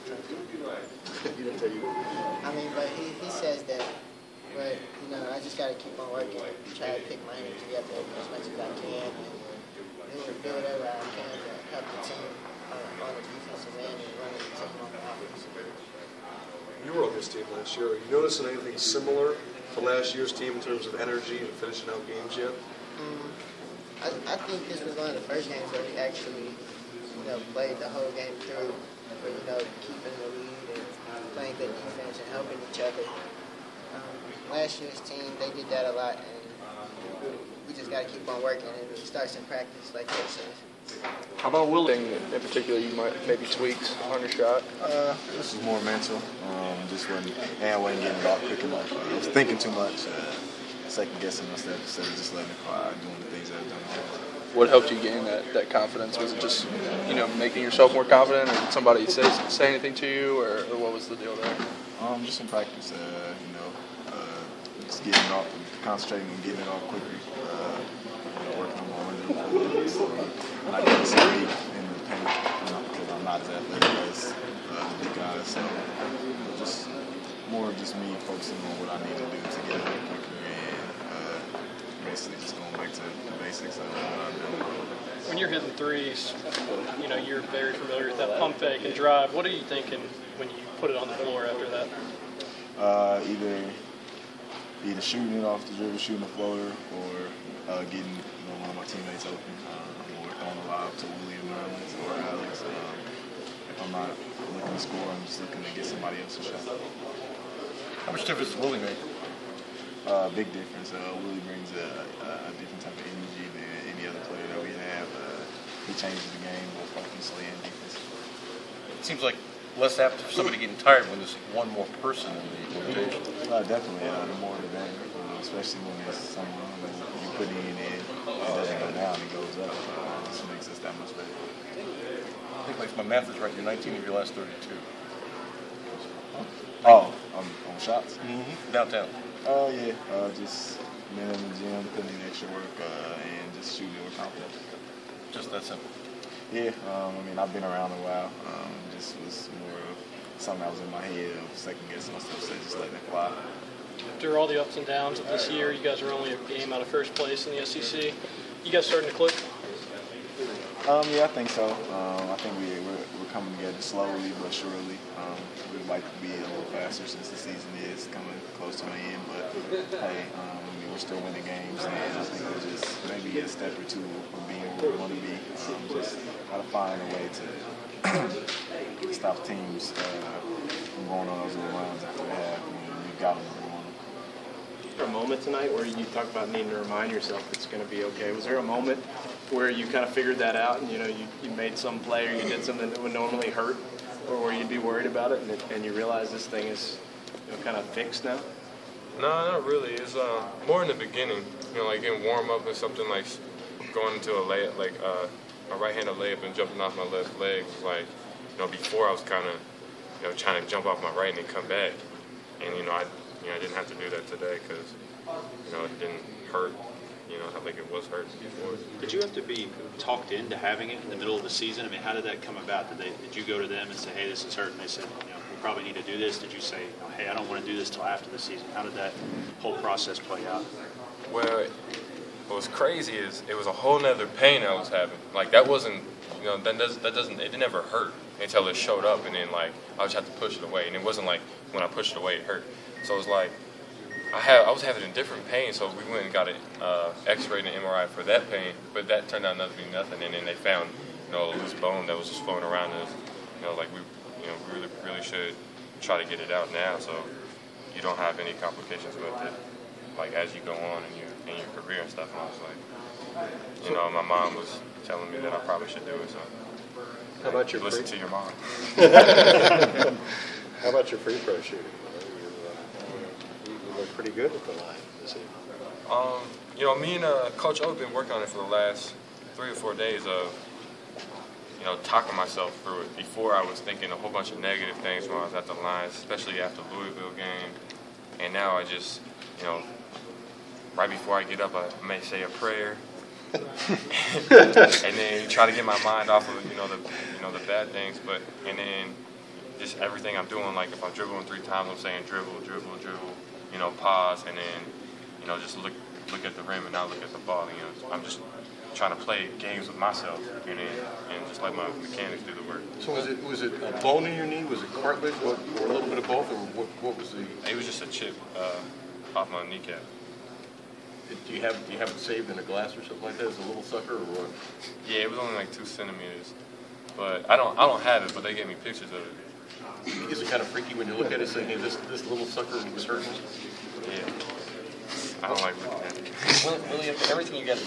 He didn't tell you that? I mean, but he says that, but, you know, I just got to keep on working, try to pick my energy up as much as I can, and do whatever I can to help the team on the defensive end and running the team on the offense. You were on this team last year. Are you noticing anything similar to last year's team in terms of energy and finishing out games yet? I think this was one of the first games where we actually, played the whole game through for, keeping the lead and playing good defense and helping each other. Last year's team, they did that a lot, and we just got to keep on working, and it starts in practice, like Coach says. How about Willie? In particular, you might maybe tweaks on your shot? This was more mental. Just wasn't getting it off quick enough. I was thinking too much, second guessing myself instead of just letting it fly, doing the things that I've done. What helped you gain that confidence? Was it just making yourself more confident, or did somebody say anything to you, or what was the deal there? Just in practice, just getting it off, concentrating on getting it off quicker. Working on my running. Not getting so deep in the paint because I'm not as athletic as the big guys. So just more of just me focusing on what I need to do to get it quicker and basically just going back to the basics of what I'm doing. When you're hitting threes, you're very familiar with that pump fake and drive. What are you thinking when you put it on the floor after that? Either shooting it off the dribble, shooting a floater, or getting one of my teammates open, or throwing a lob to Willie or Alex. If I'm not looking to score, I'm just looking to get somebody else a shot. How much difference does Willie make? Big difference. Willie brings a different type of energy than any other player that we have. He changes the game both offensively and defensively. It seems like less apt for somebody getting tired when there's one more person in the rotation. Definitely. The more the better, especially when there's someone who you put in and it doesn't go down, it goes up. It just makes us that much better. I think if my math is right, you're 19 of your last 32. On shots? Mm-hmm. Downtown. Yeah. Just being in the gym, putting in extra work, and just shooting with confidence. Just that simple. Yeah. I've been around a while. Just was more of something that was in my head of second guessing myself, so just letting it fly. After all the ups and downs of this year, you guys are only a game out of first place in the SEC. You guys starting to click? Yeah, I think so. I think we're coming together slowly but surely. We'd like to be a little faster since the season is coming close to an end. But hey, we're still winning games, and I think we're just maybe a step or two from being where we want to be. Just got to find a way to stop teams from going on those little runs after they have. We've got them where we want them. Was there a moment tonight where you talked about needing to remind yourself it's going to be okay? Was there a moment where you kind of figured that out and you made some play or you did something that would normally hurt, or where you'd be worried about it and you realize this thing is kind of fixed now? No, not really. It's more in the beginning. Like in warm up and something like going into a layup, like a right-handed layup and jumping off my left leg. Was like, before I was kind of, trying to jump off my right and then come back, and I didn't have to do that today because, it didn't hurt. Like it was hurting before. Did you have to be talked into having it in the middle of the season? I mean, how did that come about? Did you go to them and say, hey, this is hurting? They said, we probably need to do this. Did you say, hey, I don't want to do this till after the season? How did that whole process play out? Well, what was crazy is it was a whole nother pain I was having. Like that wasn't, it never hurt until it showed up, and then like I just had to push it away, and it wasn't like when I pushed it away it hurt. So it was like I was having a different pain, so we went and got an X-ray and an MRI for that pain, but that turned out not to be nothing. And then they found, a loose bone that was just floating around us. Like we really should try to get it out now, so you don't have any complications with it, like as you go on in your career and stuff. And I was like, my mom was telling me that I probably should do it. So how about your listen to your mom? How about your free throw shooting? You look pretty good at the line this evening. Me and Coach O have been working on it for the last 3 or 4 days of, talking myself through it. Before I was thinking a whole bunch of negative things when I was at the line, especially after the Louisville game. And now I just, right before I get up, I may say a prayer. And then try to get my mind off of, the bad things. And then just everything I'm doing, like if I'm dribbling 3 times, I'm saying dribble, dribble, dribble, you know, pause, and then, you know, just look at the rim and not look at the ball. You know, I'm just trying to play games with myself and just let my mechanics do the work. So was it a bone in your knee? Was it cartilage? Or a little bit of both? Or what was the? It was just a chip off my kneecap. Do you have it saved in a glass or something like that as a little sucker or what? Yeah, it was only like 2 centimeters, but I don't have it. But they gave me pictures of it. Is it kind of freaky when you look at it saying, hey, this little sucker was hurting? Yeah, I don't like looking at it. Willie, everything you got.